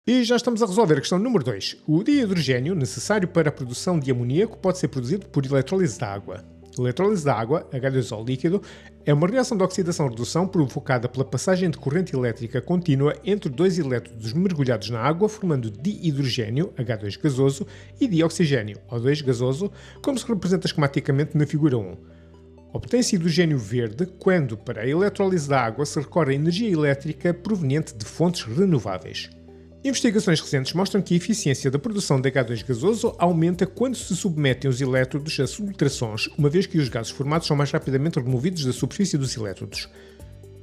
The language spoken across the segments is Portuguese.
E já estamos a resolver a questão número 2. O dihidrogênio necessário para a produção de amoníaco pode ser produzido por eletrólise de água. A eletrólise de água, H2O líquido, é uma reação de oxidação-redução provocada pela passagem de corrente elétrica contínua entre dois elétrodos mergulhados na água, formando dihidrogênio, H2 gasoso, e dioxigênio, O2 gasoso, como se representa esquematicamente na figura 1. Obtém-se hidrogênio verde quando, para a eletrólise da água, se recorre a energia elétrica proveniente de fontes renováveis. Investigações recentes mostram que a eficiência da produção de H2 gasoso aumenta quando se submetem os elétrodos a subtrações, uma vez que os gases formados são mais rapidamente removidos da superfície dos elétrodos.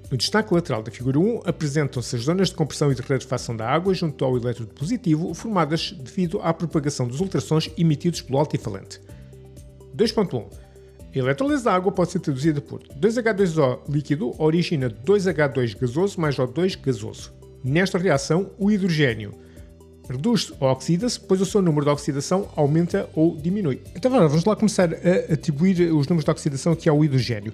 No destaque lateral da figura 1 apresentam-se as zonas de compressão e de rarefação da água junto ao elétrodo positivo, formadas devido à propagação dos ultrassons emitidos pelo altifalante. 2.1. A eletrólise da água pode ser traduzida por 2H2O líquido origina 2H2 gasoso mais O2 gasoso. Nesta reação, o hidrogênio reduz-se ou oxida-se, pois o seu número de oxidação aumenta ou diminui. Então vamos lá começar a atribuir os números de oxidação aqui ao hidrogênio.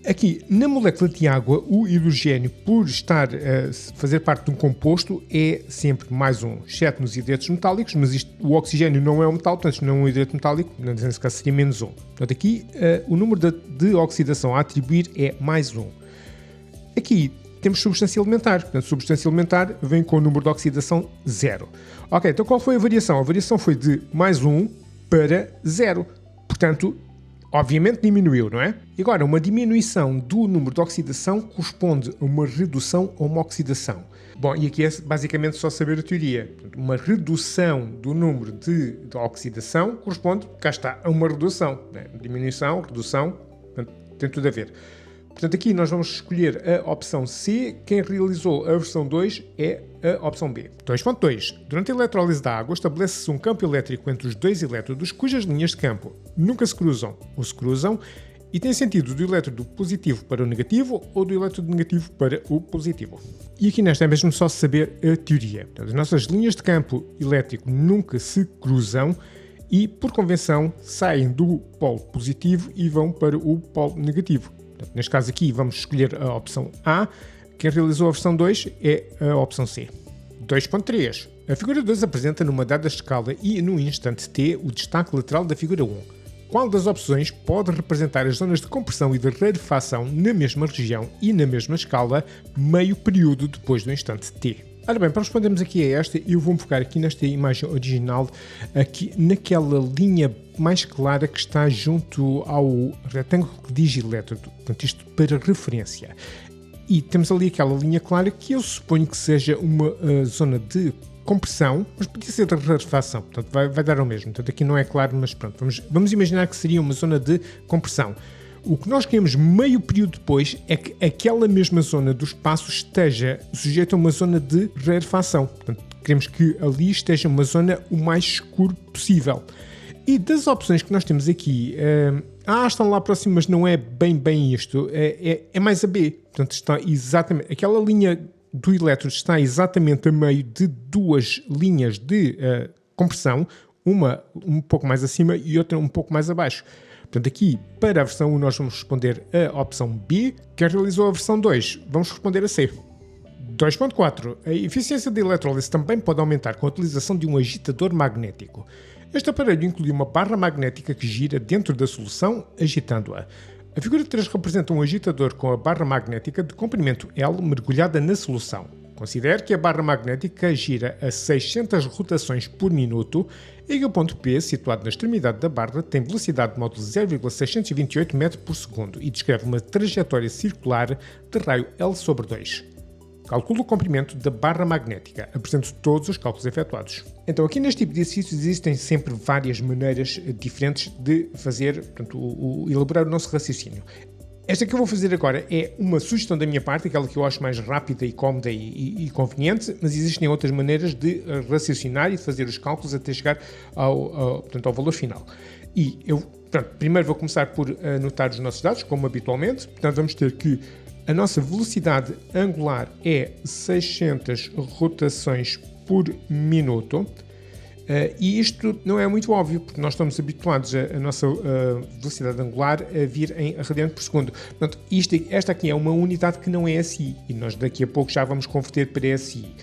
Aqui, na molécula de água, o hidrogênio, por estar a fazer parte de um composto, é sempre mais um, exceto nos hidratos metálicos, mas o oxigênio não é um metal, portanto não é um hidrato metálico, nesse caso seria menos 1. Portanto aqui, o número de oxidação a atribuir é mais 1. Aqui, temos substância elementar. Portanto, substância elementar vem com o número de oxidação 0. Ok, então qual foi a variação? A variação foi de mais 1 para 0. Portanto, obviamente diminuiu, não é? E agora, uma diminuição do número de oxidação corresponde a uma redução ou uma oxidação. Bom, e aqui é basicamente só saber a teoria. Portanto, uma redução do número de oxidação corresponde, cá está, a uma redução. Né? Diminuição, redução, portanto, tem tudo a ver. Portanto, aqui nós vamos escolher a opção C. Quem realizou a versão 2 é a opção B. 2.2. Durante a eletrólise da água, estabelece-se um campo elétrico entre os dois elétrodos cujas linhas de campo nunca se cruzam ou se cruzam e tem sentido do elétrodo positivo para o negativo ou do elétrodo negativo para o positivo. E aqui nesta é mesmo só saber a teoria. Portanto, as nossas linhas de campo elétrico nunca se cruzam e, por convenção, saem do polo positivo e vão para o polo negativo. Neste caso aqui vamos escolher a opção A, quem realizou a versão 2 é a opção C. 2.3. A figura 2 apresenta numa dada escala e no instante t o destaque lateral da figura 1. Qual das opções pode representar as zonas de compressão e de rarefação na mesma região e na mesma escala meio período depois do instante t? Ora bem, para respondermos aqui a esta, eu vou-me focar aqui nesta imagem original, aqui naquela linha mais clara que está junto ao retângulo que diz elétrodo, portanto isto para referência. E temos ali aquela linha clara que eu suponho que seja uma zona de compressão, mas podia ser de rarefação, portanto vai dar ao mesmo. Portanto aqui não é claro, mas pronto, vamos imaginar que seria uma zona de compressão. O que nós queremos meio período depois é que aquela mesma zona do espaço esteja sujeita a uma zona de rarefação. Portanto, queremos que ali esteja uma zona o mais escuro possível. E das opções que nós temos aqui, estão lá próximas, mas não é bem isto, é mais a B. Portanto, está exatamente, aquela linha do elétrodo está exatamente a meio de duas linhas de compressão, uma um pouco mais acima e outra um pouco mais abaixo. Portanto, aqui, para a versão 1, nós vamos responder a opção B. Quem realizou a versão 2, vamos responder a C. 2.4. A eficiência da eletrólise também pode aumentar com a utilização de um agitador magnético. Este aparelho inclui uma barra magnética que gira dentro da solução, agitando-a. A figura 3 representa um agitador com a barra magnética de comprimento L mergulhada na solução. Considere que a barra magnética gira a 600 rotações por minuto e que o ponto P, situado na extremidade da barra, tem velocidade de módulo 0,628 m por segundo e descreve uma trajetória circular de raio L sobre 2. Calcule o comprimento da barra magnética. Apresento todos os cálculos efetuados. Então, aqui neste tipo de exercícios existem sempre várias maneiras diferentes de fazer, portanto, elaborar o nosso raciocínio. Esta que eu vou fazer agora é uma sugestão da minha parte, aquela que eu acho mais rápida e cómoda e conveniente, mas existem outras maneiras de raciocinar e de fazer os cálculos até chegar ao valor final. E eu, primeiro vou começar por anotar os nossos dados, como habitualmente. Portanto, vamos ter que a nossa velocidade angular é 600 rotações por minuto. E isto não é muito óbvio, porque nós estamos habituados a nossa velocidade angular a vir em radiante por segundo. Portanto, esta aqui é uma unidade que não é SI, e nós daqui a pouco já vamos converter para SI.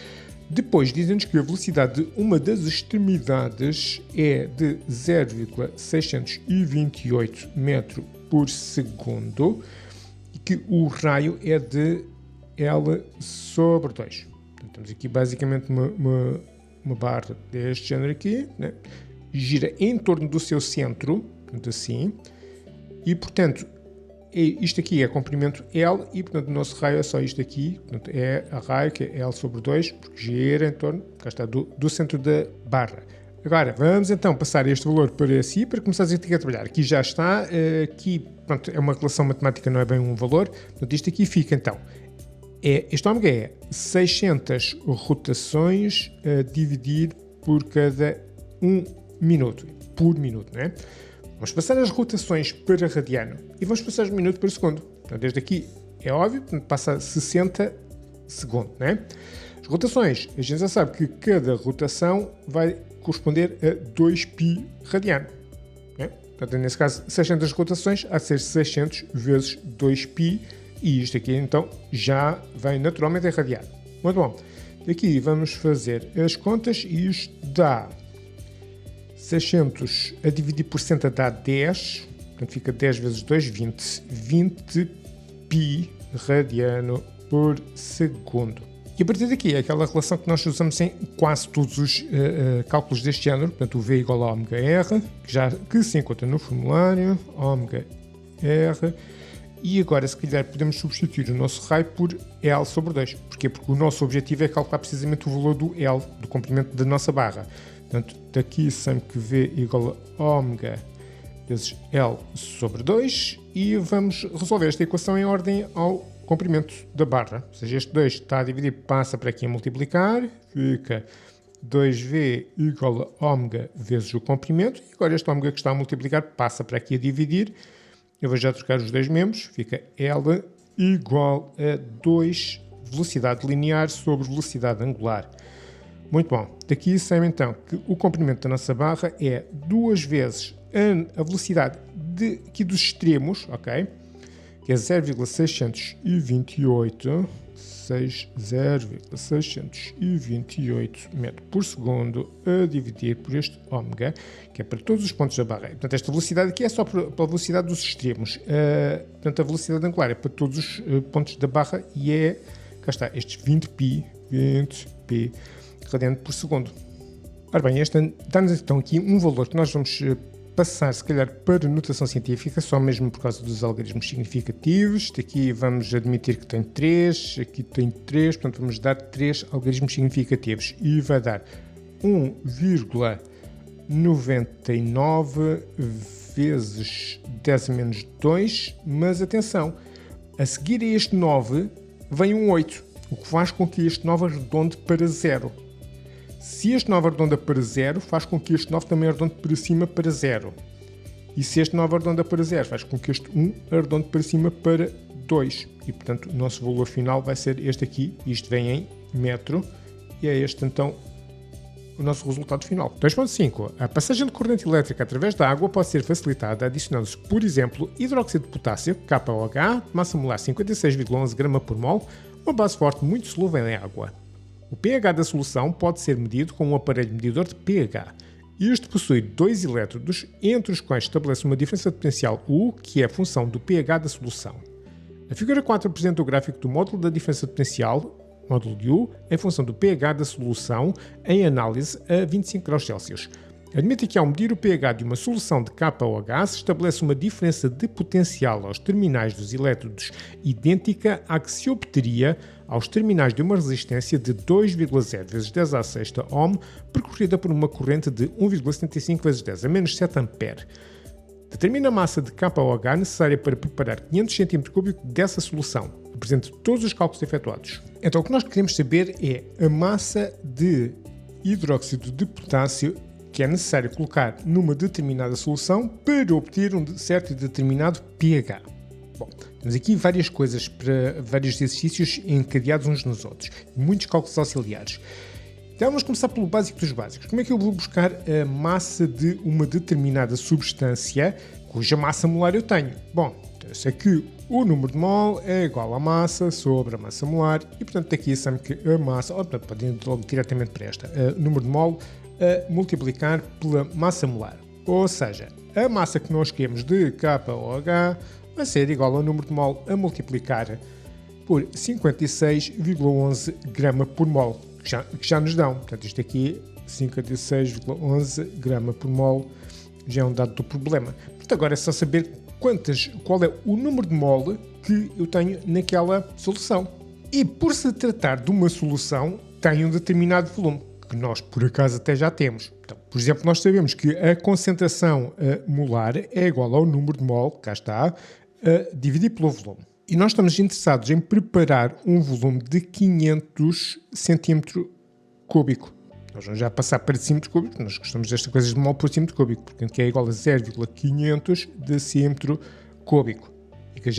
Depois dizem-nos que a velocidade de uma das extremidades é de 0,628 metros por segundo e que o raio é de L sobre 2. Então, temos aqui basicamente uma barra deste género aqui, né? Gira em torno do seu centro, portanto assim, e portanto isto aqui é comprimento L e portanto o nosso raio é só isto aqui, portanto é a raio que é L sobre 2, porque gira em torno, cá está, do centro da barra. Agora, vamos então passar este valor para si, para começar a trabalhar. Aqui já está, aqui pronto, é uma relação matemática, não é bem um valor, portanto isto aqui fica então, este ômega é 600 rotações a dividir por cada 1 minuto, por minuto, não é? Vamos passar as rotações para radiano e vamos passar os minutos para segundo. Então, desde aqui é óbvio, passa a 60 segundos, não é? As rotações, a gente já sabe que cada rotação vai corresponder a 2π radiano, não é? Portanto, nesse caso, 600 rotações há de ser 600 vezes 2π e isto aqui, então, já vem naturalmente em radiano. Muito bom. Aqui vamos fazer as contas e isto dá 600 a dividir por 60 dá 10, portanto fica 10 vezes 2, 20. 20π radiano por segundo. E a partir daqui é aquela relação que nós usamos em quase todos os cálculos deste género, portanto o V igual a ômega R, que se encontra no formulário, ômega R, e agora se calhar podemos substituir o nosso raio por L sobre 2. Porquê? Porque o nosso objetivo é calcular precisamente o valor do L, do comprimento da nossa barra. Portanto, daqui sempre que V igual a ômega vezes L sobre 2 e vamos resolver esta equação em ordem ao comprimento da barra. Ou seja, este 2 está a dividir, passa para aqui a multiplicar, fica 2V igual a ômega vezes o comprimento. E agora este ômega que está a multiplicar passa para aqui a dividir. Eu vou já trocar os dois membros, fica L igual a 2 velocidade linear sobre velocidade angular. Muito bom. Daqui sabe então que o comprimento da nossa barra é 2 vezes a velocidade aqui dos extremos, ok? Que é 0,628 metros por segundo a dividir por este ômega, que é para todos os pontos da barra. Portanto, esta velocidade aqui é só para a velocidade dos extremos. Portanto, a velocidade angular é para todos os pontos da barra e é, cá está, estes 20π radiano por segundo. Ora bem, este dá-nos então aqui um valor que nós vamos passar, se calhar, para notação científica, só mesmo por causa dos algarismos significativos. Aqui vamos admitir que tem 3, aqui tem 3, portanto vamos dar 3 algarismos significativos e vai dar 1,99 vezes 10 a menos 2, mas atenção, a seguir a este 9 vem um 8, o que faz com que este 9 arredonde para 0. Se este 9 arredonda para 0, faz com que este 9 também arredonde para cima para 0. E se este 9 arredonda para 0, faz com que este 1 arredonde para cima para 2. E, portanto, o nosso valor final vai ser este aqui. Isto vem em metro. E é este, então, o nosso resultado final. 2.5. A passagem de corrente elétrica através da água pode ser facilitada adicionando-se, por exemplo, hidróxido de potássio, KOH, massa molar 56,11 grama por mol, uma base forte muito solúvel em água. O pH da solução pode ser medido com um aparelho medidor de pH. Este possui 2 elétrodos, entre os quais estabelece uma diferença de potencial U, que é a função do pH da solução. A figura 4 apresenta o gráfico do módulo da diferença de potencial, módulo de U, em função do pH da solução, em análise a 25 °C. Admite que ao medir o pH de uma solução de KOH se estabelece uma diferença de potencial aos terminais dos elétrodos idêntica à que se obteria aos terminais de uma resistência de 2,0 vezes 10 à sexta ohm percorrida por uma corrente de 1,75 vezes 10 a menos 7 ampere. Determina a massa de KOH necessária para preparar 500 cm3 dessa solução. Apresente todos os cálculos efetuados. Então o que nós queremos saber é a massa de hidróxido de potássio que é necessário colocar numa determinada solução para obter um certo e determinado pH. Bom, temos aqui várias coisas para vários exercícios encadeados uns nos outros, muitos cálculos auxiliares. Então vamos começar pelo básico dos básicos. Como é que eu vou buscar a massa de uma determinada substância cuja massa molar eu tenho. Bom, eu sei que o número de mol é igual à massa sobre a massa molar e, portanto, daqui sabemos que a massa, pode ir logo diretamente para esta, o número de mol a multiplicar pela massa molar. Ou seja, a massa que nós queremos de KOH vai ser igual ao número de mol a multiplicar por 56,11 grama por mol, que já nos dão. Portanto, isto aqui, 56,11 grama por mol, já é um dado do problema. Portanto, agora é só saber qual é o número de mol que eu tenho naquela solução. E por se tratar de uma solução, tem um determinado volume, que nós por acaso até já temos. Então, por exemplo, nós sabemos que a concentração molar é igual ao número de mol, cá está, dividido pelo volume. E nós estamos interessados em preparar um volume de 500 cm cúbico. Nós vamos já passar para decímetros cúbicos, nós gostamos desta coisa de mol por decímetro cúbico, portanto que é igual a 0,500 decímetro cúbico. Fica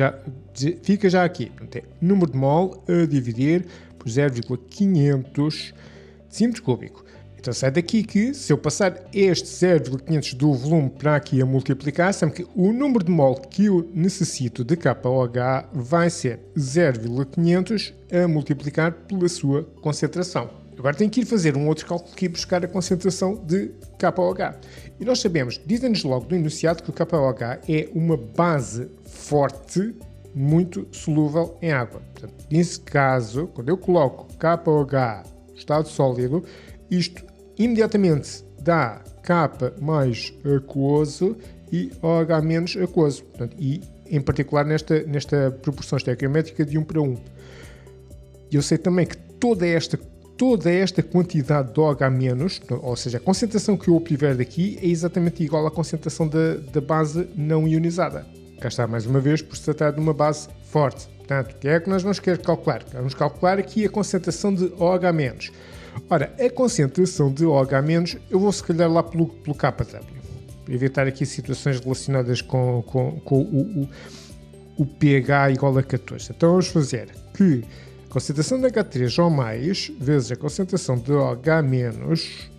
já aqui, portanto é número de mol a dividir por 0,500 decímetro cúbico. Então sai daqui que, se eu passar este 0,500 do volume para aqui a multiplicar, sabe que o número de mol que eu necessito de KOH vai ser 0,500 a multiplicar pela sua concentração. Agora tenho que ir fazer um outro cálculo aqui buscar a concentração de KOH. E nós sabemos, dizem-nos logo no enunciado que o KOH é uma base forte, muito solúvel em água. Portanto, nesse caso, quando eu coloco KOH estado sólido, isto imediatamente dá K mais aquoso e OH menos aquoso. Portanto, e em particular nesta proporção estequiométrica de 1 para 1. E eu sei também que toda esta quantidade de OH-, ou seja, a concentração que eu obtiver daqui é exatamente igual à concentração da base não ionizada. Cá está mais uma vez por se tratar de uma base forte. Portanto, o que é que nós vamos querer calcular? Vamos calcular aqui a concentração de OH-. Ora, a concentração de OH-, eu vou se calhar lá pelo KW, para evitar aqui situações relacionadas com o pH igual a 14. Então vamos fazer que a concentração de H3O+, vezes a concentração de OH-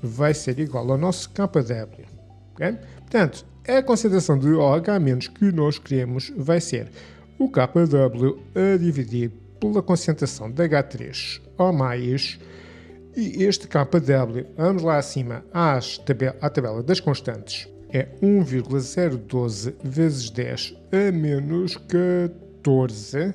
vai ser igual ao nosso KW. Okay? Portanto, a concentração de OH- que nós queremos vai ser o KW a dividir pela concentração de H3O+, e este KW, vamos lá acima à tabela das constantes, é 1,012 vezes 10 a menos 14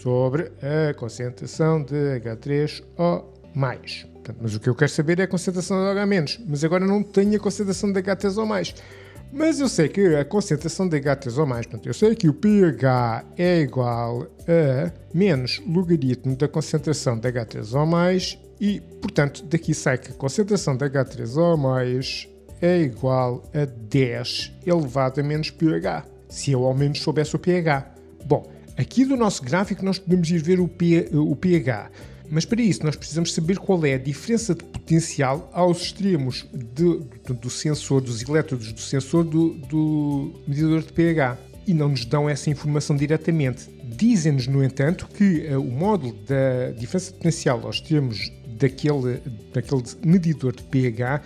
sobre a concentração de H3O+. Portanto, mas o que eu quero saber é a concentração de OH-, mas agora não tenho a concentração de H3O+. Mas eu sei que a concentração de H3O+, portanto, eu sei que o pH é igual a menos logaritmo da concentração de H3O+, e, portanto, daqui sai que a concentração de H3O+, é igual a 10 elevado a menos pH, se eu ao menos soubesse o pH. Bom, aqui do nosso gráfico nós podemos ir ver o pH, mas para isso nós precisamos saber qual é a diferença de potencial aos extremos do sensor, dos elétrodos do sensor do medidor de pH. E não nos dão essa informação diretamente. Dizem-nos, no entanto, que o módulo da diferença de potencial aos extremos daquele medidor de pH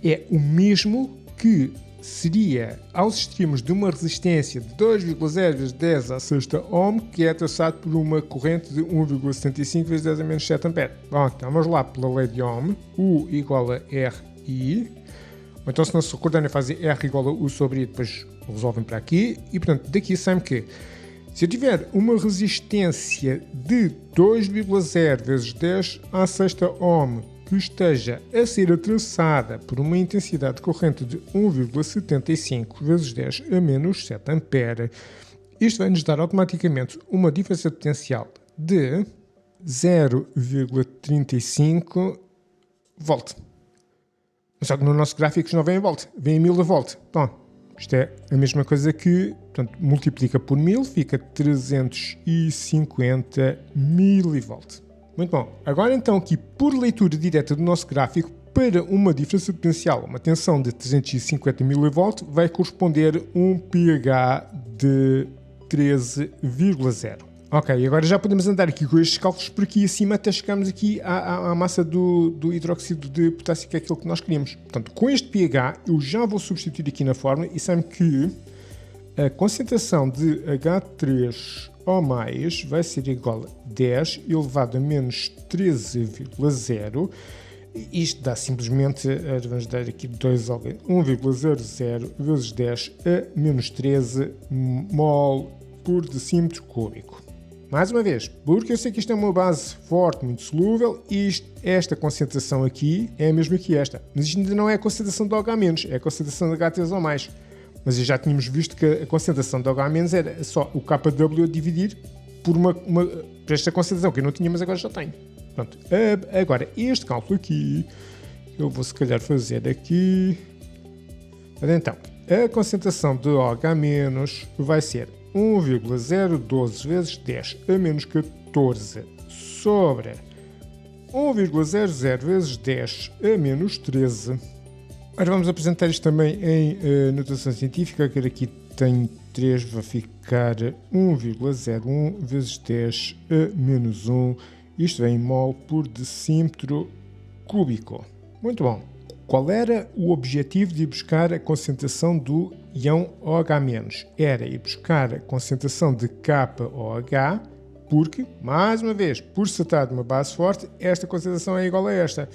é o mesmo que seria aos extremos de uma resistência de 2,0 vezes 10 à sexta ohm, que é traçado por uma corrente de 1,75 vezes 10 a menos 7 ampere. Bom, então vamos lá pela lei de Ohm, U igual a RI, ou então se não se recordarem fazem R igual a U sobre I e depois resolvem para aqui, e portanto daqui sabe que se eu tiver uma resistência de 2,0 vezes 10 à sexta ohm que esteja a ser atravessada por uma intensidade de corrente de 1,75 vezes 10 a menos 7 ampere, isto vai nos dar automaticamente uma diferença de potencial de 0,35 volt. Só que no nosso gráfico não vem em volt, vem em milivolt. Bom, isto é a mesma coisa que, portanto, multiplica por 1000, fica 350 milivolt. Muito bom. Agora então aqui, por leitura direta do nosso gráfico, para uma diferença de potencial, uma tensão de 350 mV, vai corresponder um pH de 13,0. Ok, agora já podemos andar aqui com estes cálculos por aqui acima até chegarmos aqui à massa do hidróxido de potássio, que é aquilo que nós queríamos. Portanto, com este pH eu já vou substituir aqui na fórmula e sabe que a concentração de H3O+, vai ser igual a 10 elevado a menos 13,0. Isto dá simplesmente, vamos dar aqui 1,00 vezes 10 a menos 13 mol por decímetro cúbico. Mais uma vez, porque eu sei que isto é uma base forte, muito solúvel, e esta concentração aqui é a mesma que esta. Mas isto ainda não é a concentração de OH-, é a concentração de H3O+. Mas já tínhamos visto que a concentração de OH- era só o KW a dividir por por esta concentração, que eu não tinha, mas agora já tenho. Pronto. Agora, este cálculo aqui, eu vou se calhar fazer aqui. Então, a concentração de OH- vai ser 1,012 vezes 10 a menos 14 sobre 1,00 vezes 10 a menos 13. Agora vamos apresentar isto também em notação científica, que aqui tem 3, vai ficar 1,01 vezes 10 a menos 1, isto é em mol por decímetro cúbico. Muito bom. Qual era o objetivo de ir buscar a concentração do íon OH-? Era ir buscar a concentração de KOH, porque, mais uma vez, por se tratar de uma base forte, esta concentração é igual a esta.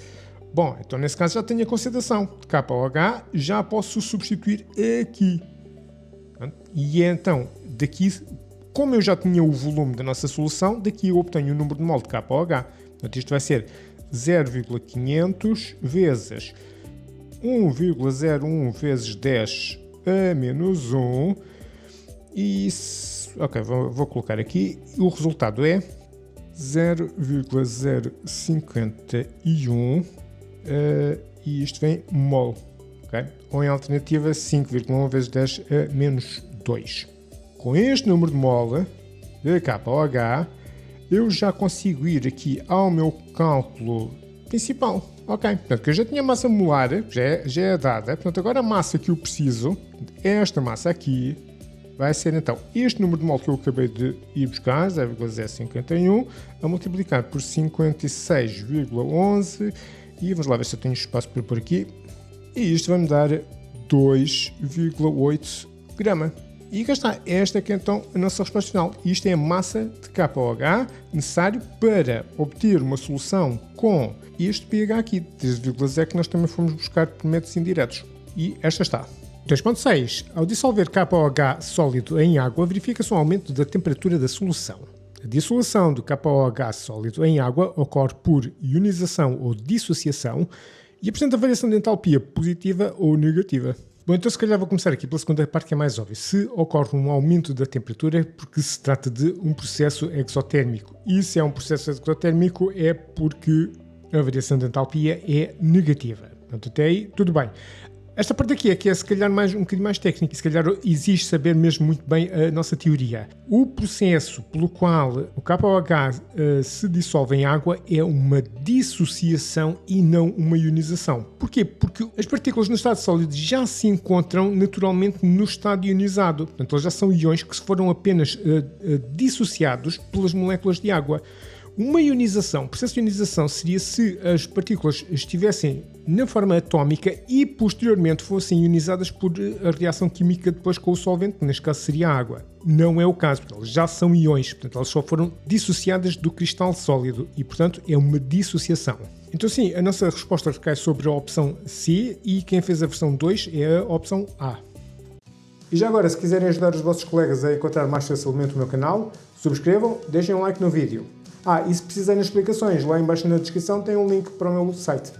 Bom, então nesse caso já tenho a concentração de KOH, já posso substituir aqui. E então, daqui, como eu já tinha o volume da nossa solução, daqui eu obtenho o número de mol de KOH. Portanto, isto vai ser 0,500 vezes 1,01 vezes 10 a menos 1. E ok, vou colocar aqui. O resultado é 0,051 e isto vem mol. Okay? Ou em alternativa 5,1 vezes 10 a menos 2. Com este número de mol de KOH, eu já consigo ir aqui ao meu cálculo principal. Ok, portanto, que eu já tinha massa molar, já é dada, portanto, agora a massa que eu preciso, esta massa aqui, vai ser então este número de mol que eu acabei de ir buscar, 0,051, a multiplicar por 56,11, e vamos lá ver se eu tenho espaço para pôr aqui, e isto vai-me dar 2,8 grama. E cá está, esta é que é então a nossa resposta final. Isto é a massa de KOH necessário para obter uma solução com este pH aqui, 13,0, que nós também fomos buscar por métodos indiretos. E esta está. 2.6. Ao dissolver KOH sólido em água, verifica-se um aumento da temperatura da solução. A dissolução do KOH sólido em água ocorre por ionização ou dissociação e apresenta variação de entalpia positiva ou negativa. Bom, então se calhar vou começar aqui pela segunda parte, que é mais óbvia. Se ocorre um aumento da temperatura, é porque se trata de um processo exotérmico. E se é um processo exotérmico, é porque a variação de entalpia é negativa. Portanto, até aí, tudo bem. Esta parte aqui é que é se calhar um bocadinho mais técnica e se calhar exige saber mesmo muito bem a nossa teoria. O processo pelo qual o KOH se dissolve em água é uma dissociação e não uma ionização. Porquê? Porque as partículas no estado sólido já se encontram naturalmente no estado ionizado. Portanto, elas já são íons que foram apenas dissociados pelas moléculas de água. Uma ionização, o processo de ionização seria se as partículas estivessem na forma atómica e posteriormente fossem ionizadas por a reação química depois com o solvente, que neste caso seria a água. Não é o caso, elas já são íons, portanto elas só foram dissociadas do cristal sólido e portanto é uma dissociação. Então sim, a nossa resposta recai sobre a opção C e quem fez a versão 2 é a opção A. E já agora, se quiserem ajudar os vossos colegas a encontrar mais facilmente o meu canal, subscrevam, deixem um like no vídeo. E se precisarem de explicações, lá em baixo na descrição tem um link para o meu site.